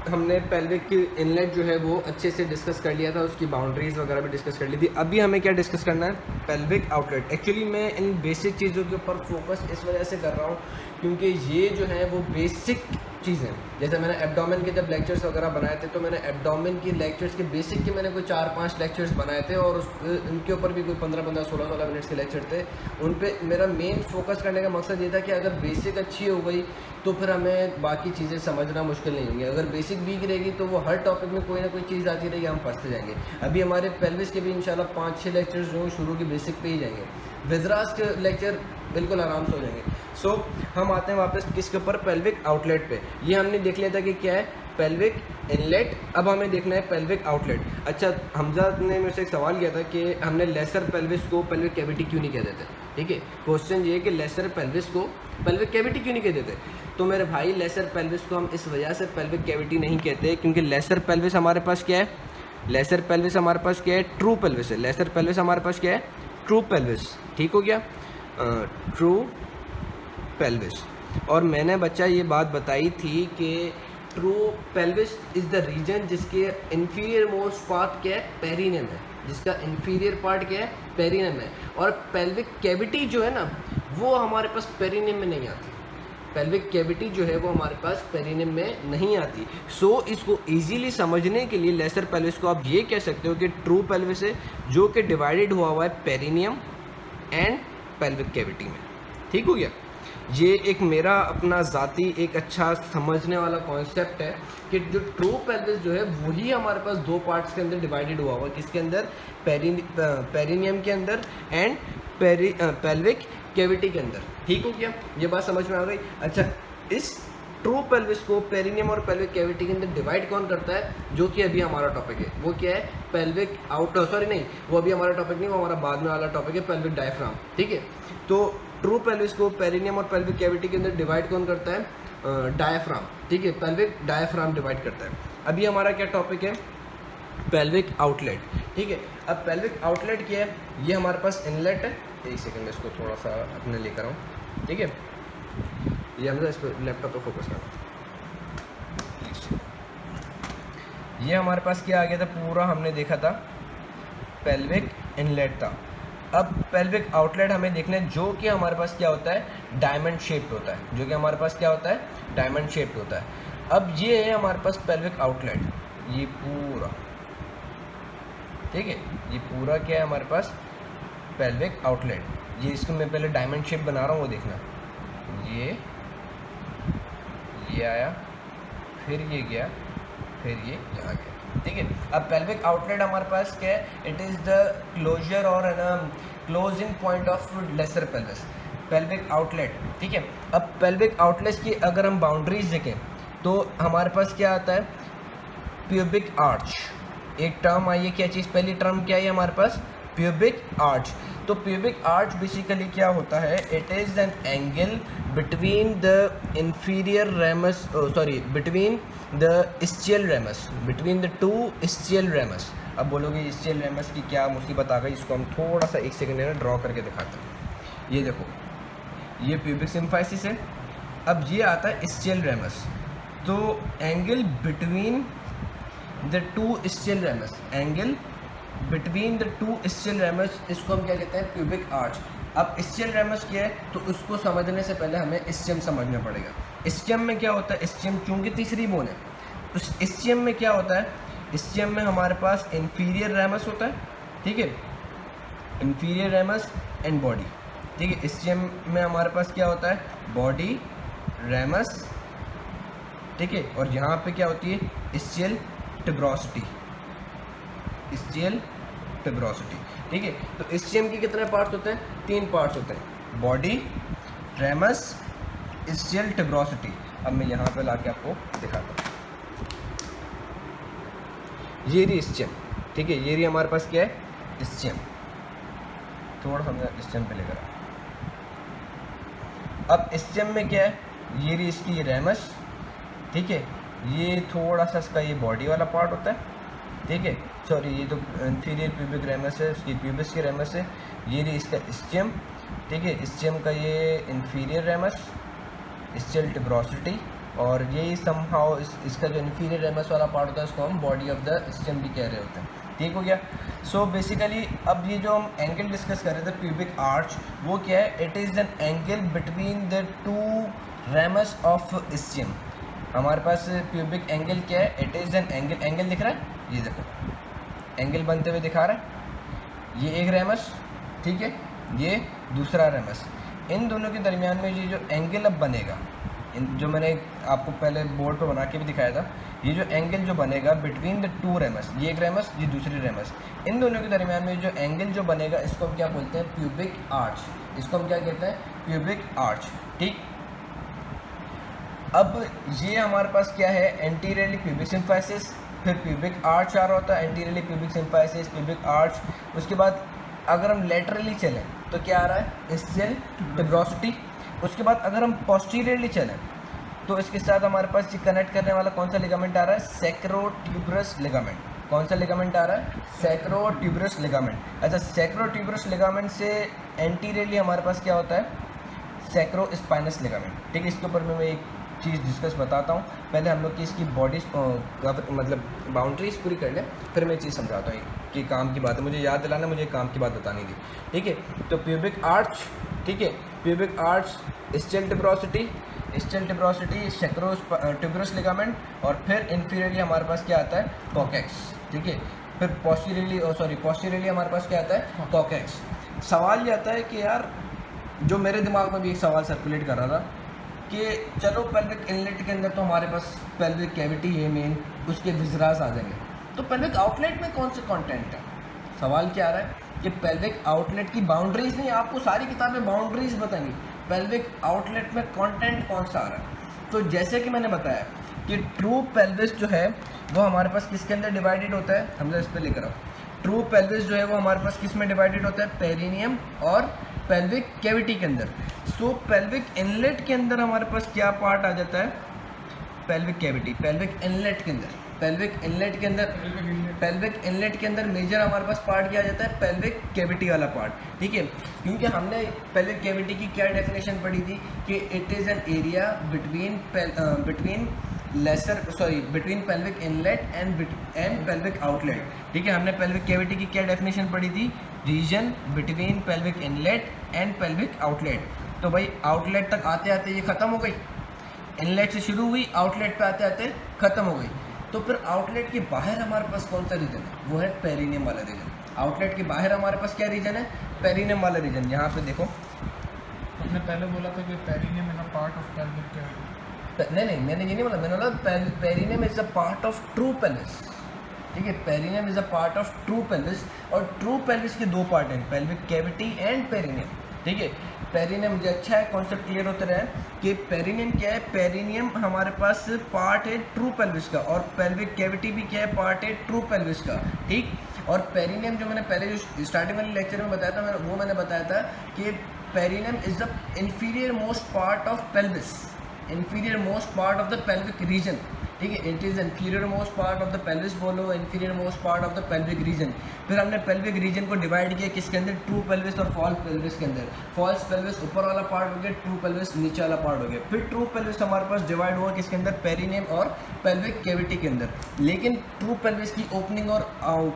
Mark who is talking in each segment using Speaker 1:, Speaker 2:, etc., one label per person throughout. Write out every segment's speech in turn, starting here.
Speaker 1: हमने पेल्विक की इनलेट जो है वो अच्छे से डिस्कस कर लिया था, उसकी बाउंड्रीज़ वगैरह भी डिस्कस कर ली थी। अभी हमें क्या डिस्कस करना है, पेल्विक आउटलेट। एक्चुअली मैं इन बेसिक चीज़ों के ऊपर फोकस इस वजह से कर रहा हूँ क्योंकि ये जो है वो बेसिक चीज़ें, जैसे मैंने एब्डोमेन के जब लेक्चर्स वगैरह बनाए थे तो मैंने एब्डोमेन की लेक्चर्स के बेसिक के मैंने कोई 4-5 लेक्चर्स बनाए थे और उनके ऊपर भी कोई 15-15 16-16 मिनट्स के लेक्चर थे। उन पे मेरा मेन फोकस करने का मकसद ये था कि अगर बेसिक अच्छी हो गई तो फिर हमें बाकी चीज़ें समझना मुश्किल नहीं होंगी। अगर बेसिक वीक रहेगी तो वो हर टॉपिक में कोई ना कोई चीज़ आती रहेगी, हम फंसते जाएंगे। अभी हमारे पेल्विस के भी इंशाल्लाह 5-6 लेक्चर्स जो शुरू की बेसिक पे ही जाएंगे। विजरास के लेक्चर बिल्कुल आराम से हो जाएंगे। सो हम आते हैं वापस किसके ऊपर, पेल्विक आउटलेट पे। ये हमने देख लिया था कि क्या है पेल्विक इनलेट। अब हमें देखना है पेल्विक आउटलेट। अच्छा, हमजा ने मेरे से एक सवाल किया था कि हमने लेसर पेल्विस को पेल्विक कैविटी क्यों नहीं कह देते। ठीक है, क्वेश्चन ये है कि लेसर पेल्विस को पेल्विक कैविटी क्यों नहीं कह देते। तो मेरे भाई लेसर पेल्विस को हम इस वजह से पेल्विक कैविटी नहीं कहते क्योंकि लेसर पेल्विस हमारे पास क्या है, लेसर पेल्विस हमारे पास क्या है, ट्रू पेल्विस है। लेसर पेल्विस हमारे पास क्या है, ट्रू पेल्विस। ठीक हो गया, ट्रू पेल्विस। और मैंने बच्चा ये बात बताई थी कि true pelvis is the region जिसके इंफीरियर मोस्ट पार्ट क्या है, पेरिनियम है। जिसका इंफीरियर पार्ट क्या है, पेरिनियम है। और पेल्विक कैविटी जो है ना वो हमारे पास पेरिनियम में नहीं आती। पेल्विक कैविटी जो है वो हमारे पास पेरिनियम में नहीं आती। सो इसको इजीली समझने के लिए लेसर पेल्विस को आप ये कह सकते हो कि ट्रू पेल्विस है जो कि डिवाइडेड हुआ है पेरिनियम एंड पेल्विक कैविटी में। ठीक हो गया, ये एक मेरा अपना ज़ाती एक अच्छा समझने वाला कॉन्सेप्ट है कि जो ट्रू पेल्विस जो है वही हमारे पास दो पार्ट्स के अंदर डिवाइडेड हुआ है। किसके अंदर, पेरिनियम के अंदर एंड पेल्विक कैविटी के अंदर। ठीक हो गया, ये बात समझ में आ गई। अच्छा, इस ट्रू पेल्विस को पेरिनियम और पेल्विक कैविटी के अंदर डिवाइड कौन करता है, जो कि अभी हमारा टॉपिक है। वो क्या है, पेल्विक सॉरी नहीं, वो अभी हमारा टॉपिक नहीं, वो हमारा बाद में वाला टॉपिक है, पेल्विक डायफ्राम। ठीक है, तो ट्रू पेल्विस को पेरिनियम और पेल्विक कैविटी के अंदर डिवाइड कौन करता है, डायफ्राम। ठीक है, पेल्विक डायफ्राम डिवाइड करता है। अभी हमारा क्या टॉपिक है, पेल्विक आउटलेट। ठीक है, अब पेल्विक आउटलेट क्या है, ये हमारे पास इनलेट है। एक सेकंड में इसको थोड़ा सा अपने लेकर आऊँ। ठीक है, ये हम इस पर लैपटॉप पर फोकस करना। ये हमारे पास क्या आ गया था, पूरा हमने देखा था पेल्विक इनलेट था। अब पेल्विक आउटलेट हमें देखना है जो कि हमारे पास क्या होता है, डायमंड शेप्ड होता है। जो कि हमारे पास क्या होता है, डायमंड शेप्ड होता है। अब ये है हमारे पास पेल्विक आउटलेट, ये पूरा। ठीक है, ये पूरा क्या है हमारे पास, पेल्विक आउटलेट। ये इसको मैं पहले डायमंड शेप बना रहा हूँ, वो देखना। ये आया, फिर ये गया, फिर ये यहाँ गया। ठीक है, अब पेल्विक आउटलेट हमारे पास क्या है, इट इज़ द क्लोजर और closing point of lesser pelvis, pelvic outlet. ठीक है, अब पेल्विक आउटलेट की अगर हम बाउंड्रीज देखें तो हमारे पास क्या आता है, प्यूबिक आर्च। एक टर्म आई है, क्या चीज़, पहली टर्म क्या है हमारे पास, प्यूबिक आर्च। तो प्यूबिक आर्च बेसिकली क्या होता है, it is an angle between the inferior ramus, between the ischial ramus, between the two ischial ramus. अब बोलोगे स्चियल रेमस की क्या मुसीबत आ गई, इसको हम थोड़ा सा एक सेकंड में ड्रॉ करके दिखाते हैं। ये देखो, ये प्यूबिक सिम्फाइसिस है। अब ये आता है स्चियल रेमस, तो angle between the two ischial ramus, angle between the two ischial ramus, इसको हम क्या कहते हैं, प्यूबिक आर्च। अब स्चियल रेमस क्या है, तो उसको समझने से पहले हमें स्चियम समझना पड़ेगा। स्चियम में क्या होता है, स्चियम चूंकि तीसरी बोन है, तो स्चियम में क्या होता है, स्चियम में हमारे पास इंफीरियर रेमस होता है। ठीक है, इंफीरियर रेमस एंड बॉडी। ठीक है, स्चियम में हमारे पास क्या होता है, बॉडी, रेमस। ठीक है, और यहाँ पे क्या होती है, स्चियल टिब्रोसिटी, स्चियल टिब्रोसिटी। ठीक है, तो स्चियम के कितने पार्ट्स होते हैं, 3 पार्ट्स होते हैं, बॉडी, रेमस, स्चियल टिब्रोसिटी। अब मैं यहाँ पे लाके आपको दिखाता हूँ। ये रही स्चियम। ठीक है, ये रही हमारे पास क्या है, स्चियम। थोड़ा सा मैं स्चियम पे लेकर अब स्चियम में क्या है, ये रही इसकी रेमस। ठीक है, ये थोड़ा सा इसका ये बॉडी वाला पार्ट होता है। ठीक है, सॉरी, ये तो इंफीरियर प्यूबिक रेमस है, उसकी प्यूबिस की रेमस है। ये रही इसका स्चियम। ठीक है, स्चियम का ये इंफीरियर रेमस, स्चियल टिब्रोसिटी। और यही समहाउ इसका जो इन्फीरियर रेमस वाला पार्ट होता है उसको हम बॉडी ऑफ द स्टेम भी कह रहे होते हैं। ठीक हो गया। सो बेसिकली अब ये जो हम एंगल डिस्कस कर रहे थे प्यूबिक आर्च, वो क्या है, it is an angle between the to ramus of stem. हमारे पास प्यूबिक एंगल क्या है, इट इज़ एन एंगल दिख रहा है, ये देखो एंगल बनते हुए दिखा रहा है, ये एक रेमस, ठीक है, ये दूसरा रेमस, इन दोनों के दरमियान में ये जो एंगल अब बनेगा, जो मैंने आपको पहले बोर्ड पर बना के भी दिखाया था, ये जो एंगल जो बनेगा बिटवीन द टू रेमस, ये एक रेमस ये दूसरी रेमस, इन दोनों के दरमियान में जो एंगल जो बनेगा इसको हम क्या बोलते हैं, प्यूबिक आर्च। इसको हम क्या कहते हैं, प्यूबिक आर्च। ठीक, अब ये हमारे पास क्या है, एंटीरियरली प्यूबिक सिम्फाइसिस, फिर प्यूबिक आर्च आ रहा होता है, anteriorly pubic symphysis, pubic arch. उसके बाद अगर हम लेटरली चलें तो क्या आ रहा है, स्केल ट्यूबरोसिटी। उसके बाद अगर हम पोस्टीरियरली चलें तो इसके साथ हमारे पास ये कनेक्ट करने वाला कौन सा लिगामेंट आ रहा है, सैक्रोट्यूबरस लिगामेंट। कौन सा लिगामेंट आ रहा है, सैक्रोट्यूबरस लिगामेंट। अच्छा, सैक्रोट्यूबरस लिगामेंट से एंटीरियरली हमारे पास क्या होता है, सैक्रोस्पाइनस लिगामेंट। ठीक है, इसके ऊपर मैं एक चीज़ डिस्कस बताता हूँ। पहले हम लोग की इसकी बॉडी मतलब बाउंड्रीज पूरी कर लें, फिर मैं चीज़ समझाता हूँ कि काम की बात है, मुझे याद दिलाना, मुझे काम की बात बतानी थी। ठीक है, तो प्यूबिक आर्च, ठीक है, pubic arch, stale tuberosity, sacrotuberous ligament, और फिर इंफीरियरली हमारे पास क्या आता है, कॉकेक्स। ठीक है, फिर पोस्टीरियरली हमारे पास क्या आता है, कॉकेक्स। सवाल ये आता है कि यार, जो मेरे दिमाग में भी एक सवाल सर्कुलेट कर रहा था कि चलो पेल्विक इनलेट के अंदर तो हमारे पास पेल्विक कैविटी है मेन, उसके विजरास आ जाएंगे, तो पेल्विक आउटलेट में कौन से कंटेंट है। सवाल क्या आ रहा है कि पेल्विक आउटलेट की बाउंड्रीज नहीं, आपको सारी किताबें बाउंड्रीज बताएंगी, पेल्विक आउटलेट में कंटेंट कौन सा आ रहा है। तो जैसे कि मैंने बताया कि ट्रू पेल्विस जो है वो हमारे पास किसके अंदर डिवाइडेड होता है, हमने इस पर लिख रहा हूँ, ट्रू पेल्विस जो है वो हमारे पास किस में डिवाइडेड होता है, पेरिनियम और पेल्विक कैविटी के अंदर। सो पेल्विक इनलेट के अंदर हमारे पास क्या पार्ट आ जाता है, पेल्विक कैविटी। पेल्विक इनलेट के अंदर मेजर हमारे पास पार्ट क्या आ जाता है, पेल्विक कैविटी वाला पार्ट। ठीक है, क्योंकि हमने पेल्विक कैविटी की क्या डेफिनेशन पढ़ी थी कि it is an area between pelvic inlet and pelvic outlet. ठीक है, हमने पेल्विक कैविटी की क्या डेफिनेशन पढ़ी थी, region between pelvic inlet and pelvic outlet. तो भाई आउटलेट तक आते आते ये ख़त्म हो गई, इनलेट से शुरू हुई, आउटलेट पे आते आते ख़त्म हो गई। तो फिर आउटलेट के बाहर हमारे पास कौन सा रीजन है, वो है पेरिनियम वाला रीजन। आउटलेट के बाहर हमारे पास क्या रीजन है, पेरिनियम वाला रीजन। यहाँ पे देखो,
Speaker 2: आपने पहले बोला था कि perineum is a part of pelvic cavity.
Speaker 1: नहीं, मैंने ये नहीं बोला, मैंने बोला perineum is a part of true pelvis. ठीक है, perineum is a part of true pelvis, और ट्रू पेल्विस के दो पार्ट हैं, पेल्विक कैविटी एंड पेरिनियम। ठीक है, पेरिनियम, मुझे अच्छा है कॉन्सेप्ट क्लियर होते रहे कि पेरिनियम क्या है, पेरिनियम हमारे पास पार्ट है ट्रू पेल्विस का, और पेल्विक कैविटी भी क्या है, पार्ट है ट्रू पेल्विस का। ठीक, और पेरिनियम जो मैंने पहले जो स्टार्टिंग वाले लेक्चर में बताया था, मैंने बताया था कि perineum is the inferior most part of pelvis, inferior most part of the pelvic region. ठीक है, it is inferior most part of the pelvis, बोलो inferior most part of the pelvic region. फिर हमने पेल्विक रीजन को divide किया किसके अंदर, true pelvis और फॉल्स पेल्विस के अंदर। फॉल्स पेल्विस ऊपर वाला पार्ट हो गया, ट्रू पेल्विस नीचे वाला पार्ट हो गया। फिर ट्रू पेल्विस हमारे पास डिवाइड हुआ किसके अंदर, पेरिनियम और पेल्विक कैविटी के अंदर। लेकिन ट्रू पेल्विस की ओपनिंग और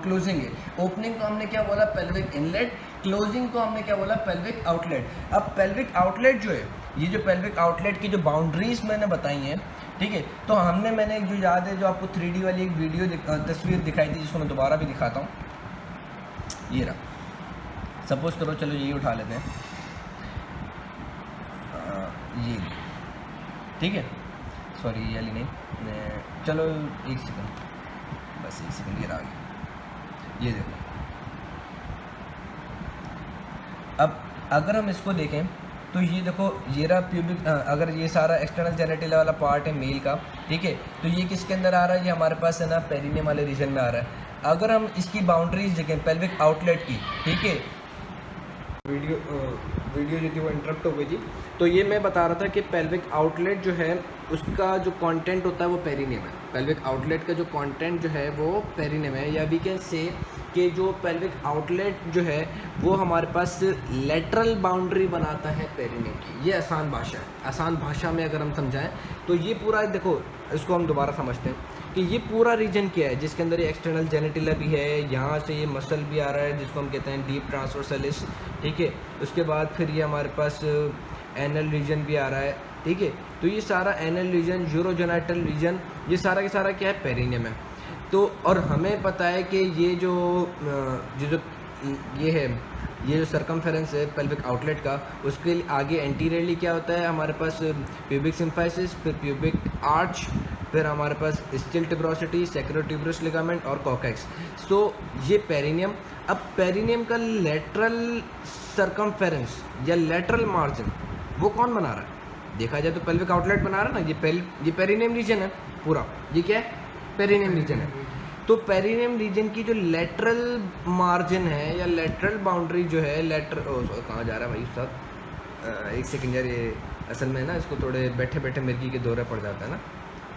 Speaker 1: क्लोजिंग है, ओपनिंग को हमने क्या बोला, पेल्विक इनलेट, क्लोजिंग को हमने क्या बोला, पेल्विक आउटलेट। अब पेल्विक आउटलेट जो है, ये जो पेल्विक आउटलेट की जो बाउंड्रीज मैंने बताई हैं, ठीक है, तो मैंने एक जो याद है, जो आपको 3D वाली एक वीडियो तस्वीर दिखाई थी, जिसको मैं दोबारा भी दिखाता हूँ, ये रहा। सपोज करो, चलो यही उठा लेते हैं, ये, ठीक है, सॉरी ये वाली नहीं, चलो एक सेकंड, बस एक सेकंड, ये रहा गया, ये देखो। अब अगर हम इसको देखें तो ये देखो, ये रहा प्यूबिक, अगर ये सारा एक्सटर्नल जेनिटल वाला पार्ट है मेल का, ठीक है, तो ये किसके अंदर आ रहा है, ये हमारे पास है ना पेरिनियम वाले रीजन में आ रहा है। अगर हम इसकी बाउंड्रीज देखें पेल्विक आउटलेट की, ठीक है, वीडियो जो थी वो इंटरप्ट हो गई थी, तो ये मैं बता रहा था कि पेल्विक आउटलेट जो है उसका जो कंटेंट होता है वो पेरिनियम है। पेल्विक आउटलेट का जो कंटेंट जो है वो पेरिनियम है, या वी कैन से कि जो पेल्विक आउटलेट जो है वो हमारे पास लेटरल बाउंड्री बनाता है पेरिनियम की। ये आसान भाषा है, आसान भाषा में अगर हम समझाएं तो ये पूरा देखो, इसको हम दोबारा समझते हैं कि ये पूरा रीजन क्या है जिसके अंदर ये एक्सटर्नल जेनिटिला भी है, यहाँ से ये मसल भी आ रहा है जिसको हम कहते हैं डीप ट्रांसवर्सलिस, ठीक है। उसके बाद फिर ये हमारे पास एनल रीजन भी आ रहा है, ठीक है। तो ये सारा एनल रीजन, यूरोजेनाइटल रीजन, ये सारा के सारा क्या है, पेरिनियम है। तो और हमें पता है कि ये जो ये है, ये जो सर्कमफेरेंस है पेल्विक आउटलेट का, उसके आगे एंटीरियरली क्या होता है हमारे पास, प्यूबिक सिम्फाइसिस, फिर प्यूबिक आर्च, फिर हमारे पास स्टिल ट्यूबरोसिटी, सैक्रोट्यूबरस लिगामेंट और कॉकेक्स। सो ये पेरिनियम। अब पेरिनियम का लेटरल सर्कमफेरेंस या लेटरल मार्जिन वो कौन बना रहा है? देखा जाए तो पेल्विक आउटलेट बना रहा है ना, ये पेरिनियम रीजन है पूरा। ये क्या है? पेरिनियम रीजन है। तो पेरिनियम रीजन की जो लेटरल मार्जिन है या लेटरल बाउंड्री जो है, कहाँ जा रहा है भाई साहब, एक सेकेंड यार, ये असल में ना इसको थोड़े बैठे बैठे मिर्गी के दौरे पड़ जाता है ना,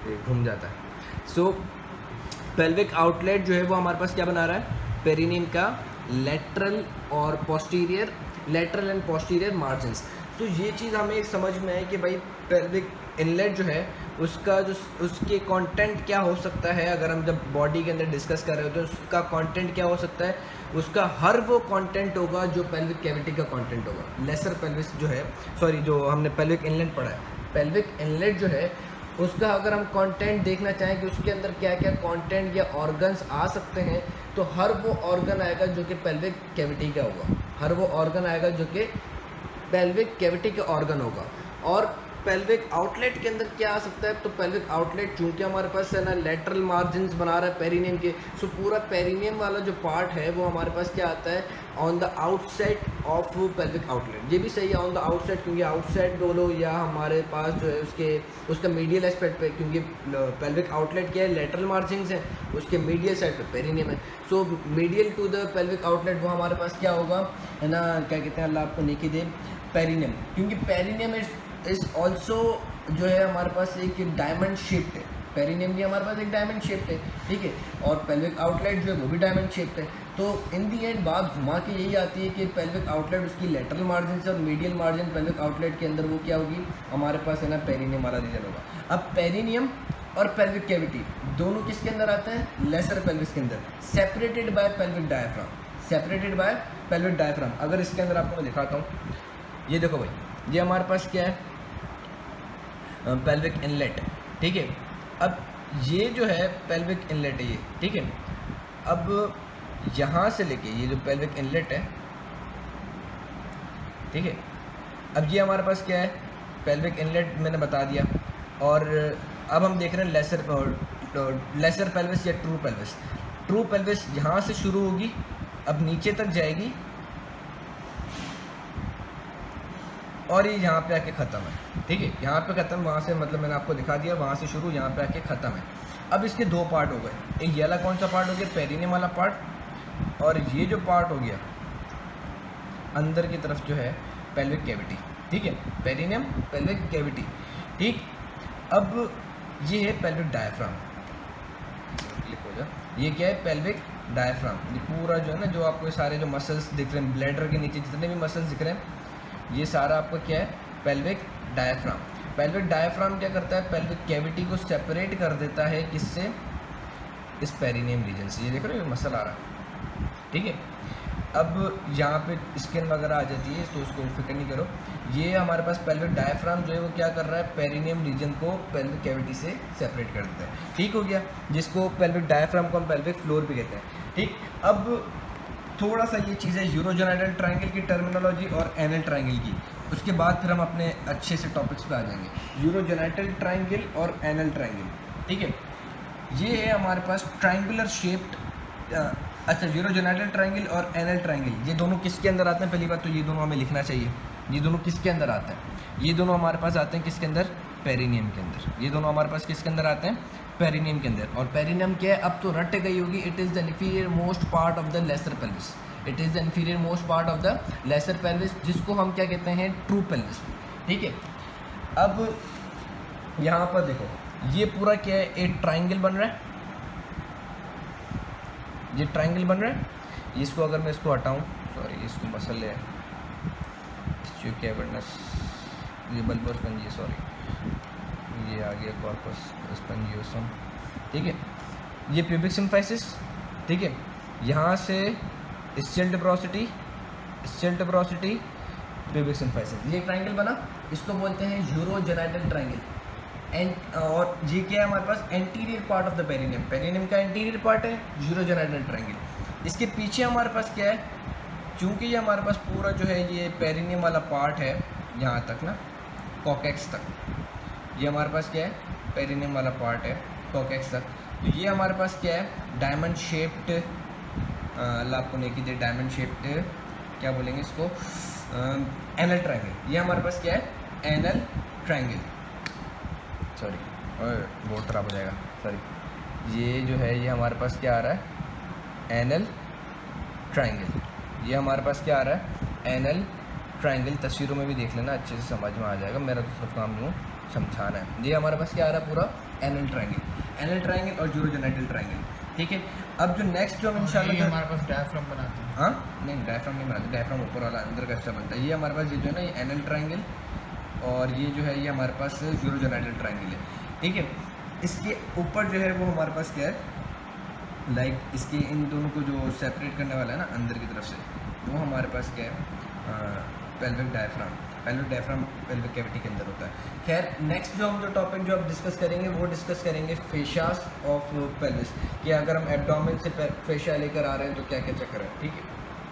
Speaker 1: ये घूम जाता है। सो पेल्विक आउटलेट जो है वो हमारे पास क्या बना रहा है, पेरिनियम का लेटरल और posterior, lateral and posterior margins. तो ये चीज़ हमें एक समझ में है कि भाई पेल्विक इनलेट जो है उसका जो उसके कंटेंट क्या हो सकता है। अगर हम जब बॉडी के अंदर डिस्कस कर रहे होते हैं तो उसका कंटेंट क्या हो सकता है, उसका हर वो कंटेंट होगा जो पेल्विक कैविटी का कंटेंट होगा। लेसर पेल्विस जो है, सॉरी, जो हमने पेल्विक इनलेट पढ़ा है, पेल्विक इनलेट जो है उसका अगर हम कंटेंट देखना चाहें कि उसके अंदर क्या क्या कंटेंट या ऑर्गन्स आ सकते हैं, तो हर वो ऑर्गन आएगा जो कि पेल्विक कैविटी का होगा, हर वो ऑर्गन आएगा जो कि पेल्विक कैविटी का ऑर्गन होगा। और पेल्विक आउटलेट के अंदर क्या आ सकता है, तो पेल्विक आउटलेट चूंकि हमारे पास है ना लेटरल मार्जिन्स बना रहा है पेरिनियम के, सो पूरा पेरिनियम वाला जो पार्ट है वो हमारे पास क्या आता है, on the outside of pelvic outlet. ये भी सही है, ऑन द आउटसाइड, क्योंकि आउटसाइड बोलो या हमारे पास जो है उसका मीडियल एस्पेक्ट पे, क्योंकि पेल्विक आउटलेट क्या है, लेटरल मार्जिन्स है, उसके मीडियल साइड पे पेरिनियम है। So medial to the pelvic outlet वो हमारे पास क्या होगा, है ना, क्या कहते हैं, अल्लाह आपको नेकी दे, पेरिनियम। क्योंकि पेरिनियम इज ऑल्सो जो है हमारे पास एक डायमंड शेप्ड है, पेरिनियम भी हमारे पास एक डायमंड शेप्ड है, ठीक है। और पेल्विक आउटलेट जो है वो भी डायमंड शेप्ड है। तो इन दी एंड बात घुमा के यही आती है कि पेल्विक आउटलेट उसकी लेटरल मार्जिन से और मीडियल मार्जिन पेल्विक आउटलेट के अंदर वो क्या होगी, हमारे पास है ना पेरिनियम वाला रीजन होगा। अब पेरिनियम और पेल्विक कैविटी दोनों किसके अंदर आते हैं, लेसर पेल्विस के अंदर, separated by pelvic diaphragm, separated by pelvic diaphragm. अगर इसके अंदर आपको मैं दिखाता हूँ, ये देखो भाई, ये हमारे पास क्या है, पेल्विक इनलेट, ठीक है। अब ये जो है पेल्विक इनलेट है ये, ठीक है। अब यहाँ से लेके ये जो पेल्विक इनलेट है, ठीक है, अब ये हमारे पास क्या है, पेल्विक इनलेट मैंने बता दिया। और अब हम देख रहे हैं लेसर पेल्विस या ट्रू पेल्विस। ट्रू पेल्विस यहाँ से शुरू होगी, अब नीचे तक जाएगी और ये यहाँ पे आके ख़त्म है, ठीक है, यहाँ पे ख़त्म, वहाँ से मतलब मैंने आपको दिखा दिया, वहाँ से शुरू, यहाँ पे आके ख़त्म है। अब इसके दो पार्ट हो गए, एक ये वाला कौन सा पार्ट हो गया, पेरिनियम वाला पार्ट, और ये जो पार्ट हो गया अंदर की तरफ जो है पेल्विक कैविटी, ठीक है, पेरिनियम पेल्विक कैविटी, ठीक। अब ये है पेल्विक डायफ्राम, क्लिक हो जा, ये क्या है, पेल्विक डायफ्राम। ये पूरा जो है ना, जो आपको सारे जो मसल्स दिख रहे हैं, ब्लैडर के नीचे जितने भी मसल्स दिख रहे हैं, ये सारा आपका क्या है, पेल्विक डायफ्राम। पेल्विक डायफ्राम क्या करता है, पेल्विक कैविटी को सेपरेट कर देता है, किससे, इस पेरिनियम रीजन से। ये देख रहे हो मसल आ रहा है, ठीक है। अब यहाँ पे स्किन वगैरह आ जाती है, तो उसको फिक्र नहीं करो। ये हमारे पास पेल्विक डायफ्राम जो है वो क्या कर रहा है, पेरिनियम रीजन को पेल्विक कैविटी से सेपरेट कर देता है, ठीक हो गया, जिसको पेल्विक डायफ्राम को हम पेल्विक फ्लोर भी कहते हैं, ठीक। अब थोड़ा सा ये चीज़ है यूरोजेनाइटल ट्रायंगल की टर्मिनोलॉजी और एनल ट्रायंगल की, उसके बाद फिर हम अपने अच्छे से टॉपिक्स पे आ जाएंगे। यूरोजेनाइटल ट्रायंगल और एनल ट्रायंगल, ठीक है, ये है हमारे पास ट्रायंगुलर शेप्ड। अच्छा, यूरोजेनाइटल ट्रायंगल और एनल ट्रायंगल, ये दोनों किसके अंदर आते हैं, पहली बात तो ये दोनों हमें लिखना चाहिए, ये दोनों किसके अंदर आते हैं, ये दोनों हमारे पास आते हैं किसके अंदर, पेरिनियम के अंदर। ये दोनों हमारे पास किसके अंदर आते हैं, पेरिनियम के अंदर। और पेरिनियम क्या है, अब तो रट गई होगी, it is the inferior most part of the lesser pelvis, it is the inferior most part of the lesser pelvis, जिसको हम क्या कहते हैं, ट्रू पेल्विस, ठीक है। अब यहाँ पर देखो, ये पूरा क्या है, एक ट्रायंगल बन रहा है, ये ट्रायंगल बन रहा है। इसको अगर मैं इसको हटाऊँ, सॉरी इसको मसल है जो कैवर्नस, ये बल्बो स्पंजी, सॉरी ये आ गया कॉर्पस स्पंजियोसम, ठीक है। ये प्यूबिक सिम्फाइसिस, ठीक है। यहाँ से स्चेल टिब्रोसिटी, प्यूबिक सिम्फाइसिस, ये ट्रायंगल बना, इसको बोलते हैं यूरोजेनाइटल ट्रायंगल। एंड और ये क्या है हमारे पास, anterior part of the perineum, perineum का एंटीरियर पार्ट है यूरोजेनाइटल ट्रायंगल। इसके पीछे हमारे पास क्या है, चूँकि ये हमारे पास पूरा जो है ये पेरिनियम वाला पार्ट है यहाँ तक ना, कॉकेक्स तक, ये हमारे पास क्या है, पेरिनियम वाला पार्ट है कॉकेक्स तक। तो ये हमारे पास क्या है, डायमंड शेप्ड, अल्लाह आपको नहीं दे, डायमंड शेप्ड क्या बोलेंगे इसको, एनल ट्रायंगल। ये हमारे पास क्या है, एनल ट्रायंगल, सॉरी बोर्ड खराब हो जाएगा, सॉरी। ये जो है ये हमारे पास क्या आ रहा है, एनल ट्रायंगल। ये हमारे पास क्या आ रहा है, एनल ट्रायंगल। तस्वीरों में भी देख लेना, अच्छे से समझ में आ जाएगा, मेरा तो सिर्फ काम यूँ समझाना है। ये हमारे पास क्या आ रहा है, पूरा एनल ट्रायंगल और यूरोजेनाइटल ट्रायंगल, ठीक है। अब जो नेक्स्ट जो हम इंशाल्लाह
Speaker 2: हमारे पास डायफ्राम बनाते हैं,
Speaker 1: हाँ नहीं डायफ्राम नहीं बनाते, डायफ्राम ऊपर वाला अंदर का हिस्सा बनता है। ये हमारे पास ये जो है ना, ये एनल ट्रायंगल और ये जो है ये हमारे पास यूरोजेनाइटल ट्रायंगल है, ठीक है। इसके ऊपर जो है वो हमारे पास क्या है, लाइक इसके इन दोनों को जो सेपरेट करने वाला है ना अंदर की तरफ से, वो हमारे पास क्या है, पेल्विक डायफ्राम। पेल्विक कैविटी के अंदर होता है। खैर नेक्स्ट जो हम जो टॉपिक जो अब डिस्कस करेंगे वो डिस्कस करेंगे फेशियास ऑफ पेल्विस, कि अगर हम एब्डोमेन से फेशिया लेकर आ रहे हैं तो क्या क्या चक्कर है, ठीक है।